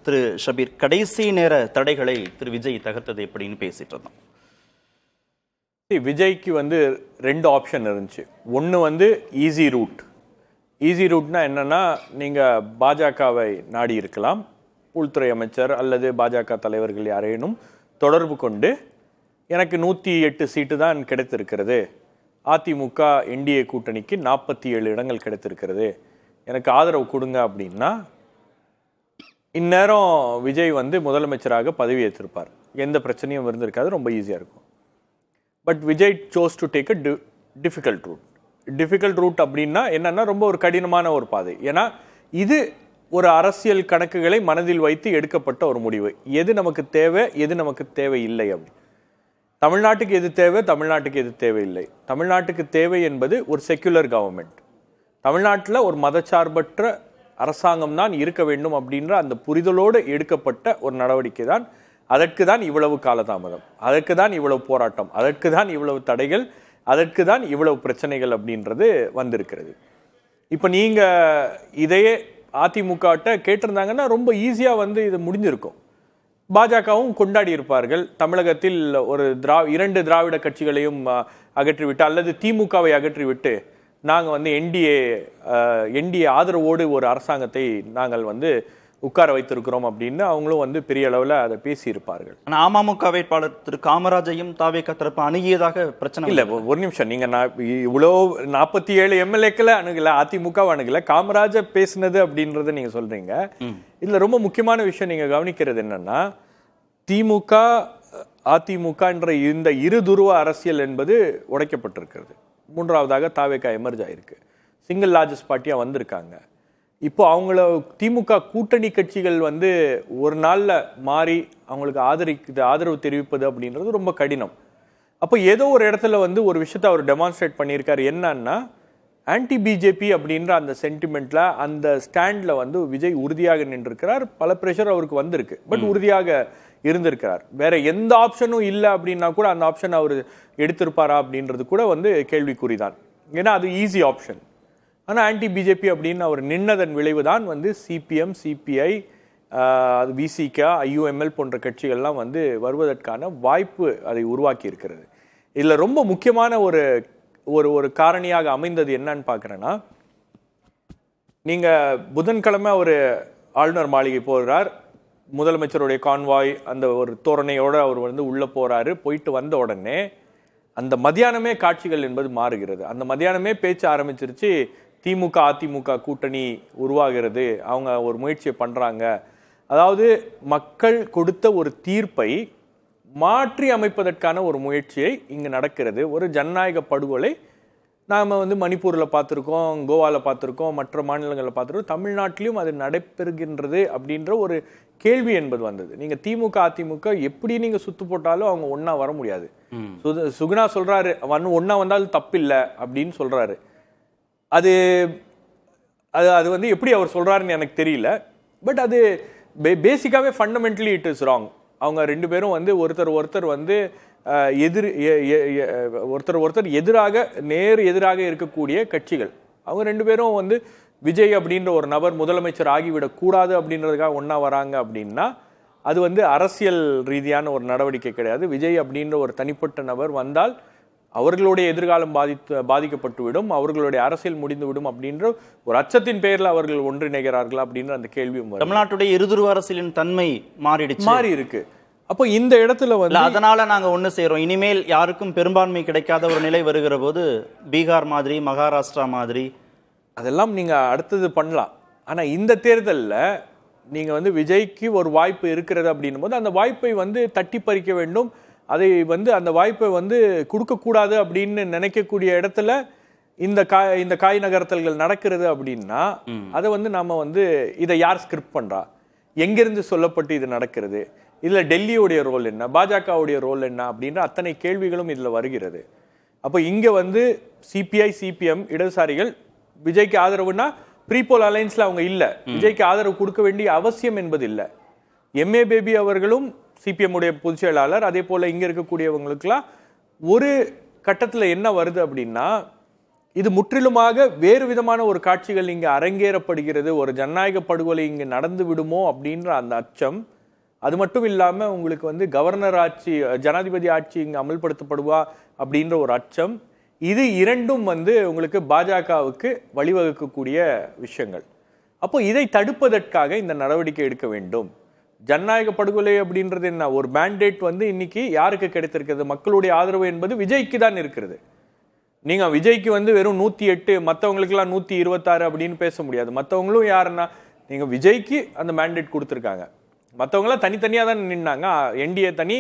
திரு ஷபீர், கடைசி நேர தடைகளை திரு விஜய் தகர்த்தது எப்படின்னு பேசிட்டு இருந்தோம். விஜய்க்கு ரெண்டு ஆப்ஷன் இருந்துச்சு. ஒன்று ஈஸி ரூட். ஈஸி ரூட்னா என்னன்னா, நீங்கள் பாஜகவை நாடி இருக்கலாம், உள்துறை அமைச்சர் அல்லது பாஜக தலைவர்கள் யாரேனும் தொடர்பு கொண்டு எனக்கு 108 சீட்டு தான் கிடைத்திருக்கிறது, அதிமுக என்டிஏ கூட்டணிக்கு 47 இடங்கள் கிடைத்திருக்கிறது, எனக்கு ஆதரவு கொடுங்க அப்படின்னா இந்நேரம் விஜய் முதலமைச்சராக பதவி ஏற்றிருப்பார். எந்த பிரச்சனையும் இருந்திருக்காது, ரொம்ப ஈஸியாக இருக்கும். But Vijay chose to take a difficult route. Difficult route அப்படின்னா என்னன்னா, ரொம்ப ஒரு கடினமான ஒரு பாதை. ஏன்னா இது ஒரு அரசியல் கணக்குகளை மனதில் வைத்து எடுக்கப்பட்ட ஒரு முடிவு. எது நமக்கு தேவை, எது நமக்கு தேவையில்லை அப்படி. தமிழ்நாட்டுக்கு எது தேவை, தமிழ்நாட்டுக்கு எது தேவையில்லை. தமிழ்நாட்டுக்கு தேவை என்பது ஒரு செக்குலர் கவர்மெண்ட். தமிழ்நாட்டில் ஒரு மதச்சார்பற்ற அரசாங்கம் தான் இருக்க வேண்டும் அப்படின்ற அந்த புரிதலோடு எடுக்கப்பட்ட ஒரு நடவடிக்கை தான். அதற்கு தான் இவ்வளவு காலதாமதம், அதற்கு தான் இவ்வளவு போராட்டம், அதற்கு தான் இவ்வளவு தடைகள், அதற்கு தான் இவ்வளவு பிரச்சனைகள் அப்படின்றது வந்திருக்கிறது. இப்போ நீங்கள் இதையே அதிமுகட்ட கேட்டிருந்தாங்கன்னா ரொம்ப ஈஸியாக இது முடிஞ்சிருக்கும். பாஜகவும் கொண்டாடி இருப்பார்கள். தமிழகத்தில் ஒரு 2 திராவிட கட்சிகளையும் அகற்றிவிட்டு அல்லது திமுகவை அகற்றிவிட்டு நாங்கள் என்டிஏ ஆதரவோடு ஒரு அரசாங்கத்தை நாங்கள் உட்கார வைத்திருக்கிறோம் அப்படின்னு அவங்களும் பெரிய அளவில் அதை பேசியிருப்பார்கள். ஆனால் அமமுக வேட்பாளர் திரு காமராஜையும் தாவேகா தரப்பு அணுகியதாக பிரச்சனை இல்லை. ஒரு நிமிஷம், நீங்கள் இவ்வளோ 47 எம்எல்ஏக்களை அணுகல, அதிமுக அணுகல, காமராஜ பேசினது அப்படின்றத நீங்கள் சொல்றீங்க. இதில் ரொம்ப முக்கியமான விஷயம் நீங்கள் கவனிக்கிறது என்னன்னா, திமுக அதிமுக என்ற இந்த இருதுருவ அரசியல் என்பது உடைக்கப்பட்டிருக்கிறது. மூன்றாவதாக தாவேகா எமர்ஜ் ஆயிருக்கு, சிங்கிள் லார்ஜஸ்ட் பார்ட்டியாக வந்திருக்காங்க. இப்போ அவங்கள திமுக கூட்டணி கட்சிகள் ஒரு நாளில் மாறி அவங்களுக்கு ஆதரவு தெரிவிப்பது அப்படின்றது ரொம்ப கடினம். அப்போ ஏதோ ஒரு இடத்துல ஒரு விஷயத்த அவர் டெமான்ஸ்ட்ரேட் பண்ணியிருக்காரு. என்னன்னா, ஆன்டி பிஜேபி அப்படின்ற அந்த சென்டிமெண்ட்ல, அந்த ஸ்டாண்ட்ல விஜய் உறுதியாக நின்றிருக்கிறார். பல பிரஷர் அவருக்கு வந்திருக்கு, பட் உறுதியாக இருந்திருக்கிறார். வேற எந்த ஆப்ஷனும் இல்லை அப்படின்னா கூட அந்த ஆப்ஷன் அவர் எடுத்திருப்பாரா அப்படின்றது கூட கேள்விக்குறிதான். ஏன்னா அது ஈஸி ஆப்ஷன். ஆனால் ஆன்டி பிஜேபி அப்படின்னு அவர் நின்னதன் விளைவு தான் சிபிஎம், சிபிஐ, அது விசிக, ஐயுஎம்எல் போன்ற கட்சிகள்லாம் வருவதற்கான வாய்ப்பு அதை உருவாக்கி இருக்கிறது. இதில் ரொம்ப முக்கியமான ஒரு காரணியாக அமைந்தது என்னன்னு பார்க்குறேன்னா, நீங்கள் புதன்கிழமை ஒரு ஆளுநர் மாளிகை போகிறார், முதலமைச்சருடைய கான்வாய் அந்த ஒரு தோரணையோடு அவர் உள்ளே போகிறாரு. போயிட்டு வந்த உடனே அந்த மத்தியானமே காட்சிகள் என்பது மாறுகிறது. அந்த மத்தியானமே பேச்சு ஆரம்பிச்சிருச்சு. திமுக அதிமுக கூட்டணி உருவாகிறது, அவங்க ஒரு முயற்சியை பண்ணுறாங்க. அதாவது மக்கள் கொடுத்த ஒரு தீர்ப்பை மாற்றி அமைப்பதற்கான ஒரு முயற்சியை இங்கே நடக்கிறது. ஒரு ஜனநாயக படுகொலை நாம் மணிப்பூரில் பார்த்துருக்கோம், கோவாவில் பார்த்துருக்கோம், மற்ற மாநிலங்களில் பார்த்துருக்கோம். தமிழ்நாட்டிலையும் அது நடைபெறுகின்றது அப்படின்ற ஒரு கேள்வி என்பது வந்தது. நீங்கள் திமுக அதிமுக எப்படி நீங்கள் சுத்து போட்டாலும் அவங்க ஒன்றா வர முடியாது. சுகுணா சொல்கிறாரு, ஒன்றா வந்தாலும் தப்பில்லை அப்படின்னு சொல்கிறாரு. அது எப்படி அவர் சொல்கிறாருன்னு எனக்கு தெரியல. பட் அது பேசிக்காகவே ஃபண்டமெண்டலி இட் இஸ் ராங். அவங்க 2 பேரும் ஒருத்தர் எதிராக எதிராக இருக்கக்கூடிய கட்சிகள். அவங்க 2 பேரும் விஜய் அப்படின்ற ஒரு நபர் முதலமைச்சர் ஆகிவிடக்கூடாது அப்படின்றதுக்காக ஒன்றா வராங்க அப்படின்னா அது அரசியல் ரீதியான ஒரு நடவடிக்கை கிடையாது. விஜய் அப்படின்ற ஒரு தனிப்பட்ட நபர் வந்தால் அவர்களுடைய எதிர்காலம் பாதிக்கப்பட்டுவிடும், அவர்களுடைய அரசியல் முடிந்துவிடும் அப்படின்ற ஒரு அச்சத்தின் பெயரில் அவர்கள் ஒன்றிணைகிறார்களா அப்படின்ற அந்த கேள்வியும் தமிழ்நாட்டுடைய இருதுருவ அரசியலின் தன்மை மாறி இருக்கு. அப்போ இந்த இடத்துல அதனால நாங்க ஒண்ணு செய்யறோம், இனிமேல் யாருக்கும் பெரும்பான்மை கிடைக்காத ஒரு நிலை வருகிற போது பீகார் மாதிரி, மகாராஷ்டிரா மாதிரி அதெல்லாம் நீங்க அடுத்தது பண்ணலாம். ஆனா இந்த தேர்தலில் நீங்க விஜய்க்கு ஒரு வாய்ப்பு இருக்கிறது அப்படின்னும் போது அந்த வாய்ப்பை தட்டி பறிக்க வேண்டும். அதை அந்த வாய்ப்பை கொடுக்கக்கூடாது அப்படின்னு நினைக்கக்கூடிய இடத்துல இந்த காய் நகர்த்தல்கள் நடக்கிறது அப்படின்னா அதை நாம இதை யார் ஸ்கிரிப்ட் பண்றா, எங்கிருந்து சொல்லப்பட்டு இது நடக்கிறது, இதுல டெல்லியோடைய ரோல் என்ன, பாஜகவுடைய ரோல் என்ன அப்படின்ற அத்தனை கேள்விகளும் இதுல வருகிறது. அப்போ இங்க சிபிஐ சிபிஎம் இடதுசாரிகள் விஜய்க்கு ஆதரவுனா ப்ரீபோல் அலைன்ஸ்ல அவங்க இல்ல, விஜய்க்கு ஆதரவு கொடுக்க வேண்டிய அவசியம் என்பது இல்லை. எம்ஏ பேபி அவர்களும் சிபிஎம் உடைய பொதுச் செயலாளர், அதே போல இங்க இருக்கக்கூடியவங்களுக்குலாம் ஒரு கட்டத்துல என்ன வருது அப்படின்னா, இது முற்றிலுமாக வேறு விதமான ஒரு காட்சிகள் இங்கு அரங்கேறப்படுகிறது, ஒரு ஜனநாயக படுகொலை இங்கு நடந்து விடுமோ அப்படின்ற அந்த அச்சம். அது மட்டும் இல்லாம உங்களுக்கு வந்து கவர்னர் ஆட்சி, ஜனாதிபதி ஆட்சி இங்கு அமல்படுத்தப்படுவா அப்படின்ற ஒரு அச்சம். இது இரண்டும் வந்து உங்களுக்கு பாஜகவுக்கு வழிவகுக்கக்கூடிய விஷயங்கள். அப்போ இதை தடுப்பதற்காக இந்த நடவடிக்கை எடுக்க வேண்டும். ஜனநாயக படுகொலை அப்படின்றது என்ன, ஒரு மேண்டேட் வந்து இன்னைக்கு யாருக்கு கிடைத்திருக்கிறது? மக்களுடைய ஆதரவு என்பது விஜய்க்கு தான் இருக்கிறது. நீங்க விஜய்க்கு வந்து வெறும் 108, மற்றவங்களுக்கெல்லாம் 126 அப்படின்னு பேச முடியாது. மற்றவங்களும் யாருன்னா, நீங்க விஜய்க்கு அந்த மேண்டேட் கொடுத்துருக்காங்க. மற்றவங்களாம் தனித்தனியா தான் நின்னாங்க. என்டிஏ தனி,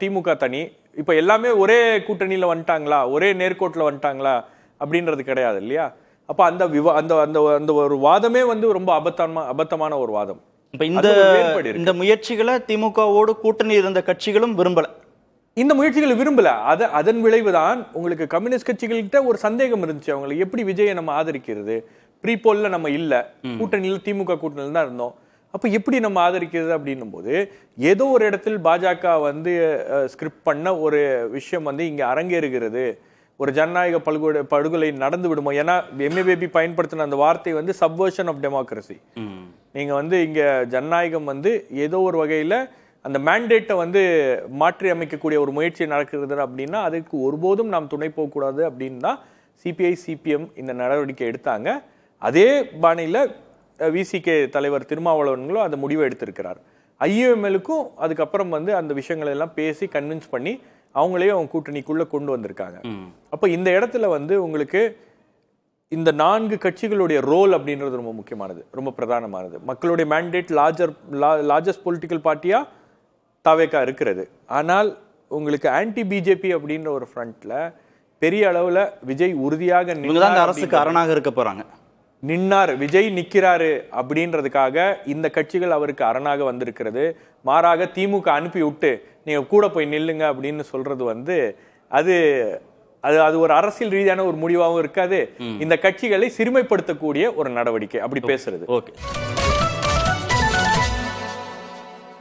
திமுக தனி. இப்ப எல்லாமே ஒரே கூட்டணியில வந்துட்டாங்களா, ஒரே நேர்கோட்டில் வந்துட்டாங்களா அப்படின்றது கிடையாது இல்லையா? அப்ப அந்த அந்த அந்த அந்த ஒரு வாதமே வந்து ரொம்ப அபத்தமான ஒரு வாதம். இப்ப இந்த முயற்சிகளை திமுகவோடு கூட்டணி இருந்த கட்சிகளும் விரும்பல. இந்த முயற்சிகளை விரும்பல. அதன் விளைவுதான் உங்களுக்கு கம்யூனிஸ்ட் கட்சிகள்கிட்ட ஒரு சந்தேகம் இருந்துச்சு. அவங்களுக்கு எப்படி விஜயை நம்ம ஆதரிக்கிறது? ப்ரீபோல்ல நம்ம இல்ல, கூட்டணியில் திமுக கூட்டணியில் தான் இருந்தோம். அப்ப எப்படி நம்ம ஆதரிக்கிறது அப்படின்னும் போது ஏதோ ஒரு இடத்தில் பாஜக வந்து ஸ்கிரிப்ட் பண்ண ஒரு விஷயம் வந்து இங்க அரங்கேறுகிறது. ஒரு ஜனநாயக படுகொலை நடந்து விடுமோ? ஏன்னா எம்ஏபிபி பயன்படுத்தின அந்த வார்த்தை வந்து சப்வர்ஷன் ஆஃப் டெமோக்ரஸி. நீங்க வந்து இங்க ஜனநாயகம் வந்து ஏதோ ஒரு வகையில அந்த மேண்டேட்டை வந்து மாற்றி அமைக்கக்கூடிய ஒரு முயற்சி நடக்கிறது அப்படின்னா அதுக்கு ஒருபோதும் நாம் துணை போகக்கூடாது அப்படின்னு தான் சிபிஐ சிபிஎம் இந்த நடவடிக்கை எடுத்தாங்க. அதே பாணியில விசிகே தலைவர் திருமாவளவன்களும் அந்த முடிவை எடுத்திருக்கிறார். ஐஎம்எலுக்கும் அதுக்கப்புறம் வந்து அந்த விஷயங்களை எல்லாம் பேசி கன்வின்ஸ் பண்ணி அவங்களையும் அவங்க கூட்டணிக்குள்ள கொண்டு வந்திருக்காங்க. அப்ப இந்த இடத்துல வந்து உங்களுக்கு இந்த 4 கட்சிகளுடைய ரோல் அப்படின்றது ரொம்ப முக்கியமானது, ரொம்ப பிரதானமானது. மக்களுடைய மேண்டேட் லார்ஜஸ்ட் பொலிட்டிக்கல் பார்ட்டியா தவேகா இருக்கிறது. ஆனால் உங்களுக்கு ஆன்டி பிஜேபி அப்படின்ற ஒரு ஃப்ரண்ட்ல பெரிய அளவுல விஜய் உறுதியாக அரசுக்கு அரணாக இருக்க போறாங்க. நின்னார், விஜய் நிக்கிறாரு அப்படின்றதுக்காக இந்த கட்சிகள் அவருக்கு அரணாக வந்திருக்கிறது. மாறாக திமுக அனுப்பி விட்டு நீங்க கூட போய் நில்லுங்க அப்படின்னு சொல்றது வந்து அது அது ஒரு அரசியல் ரீதியான ஒரு முடிவாகவும் இருக்காது. இந்த கட்சிகளை சிறுமைப்படுத்தக்கூடிய ஒரு நடவடிக்கை அப்படி பேசுறது. ஓகே.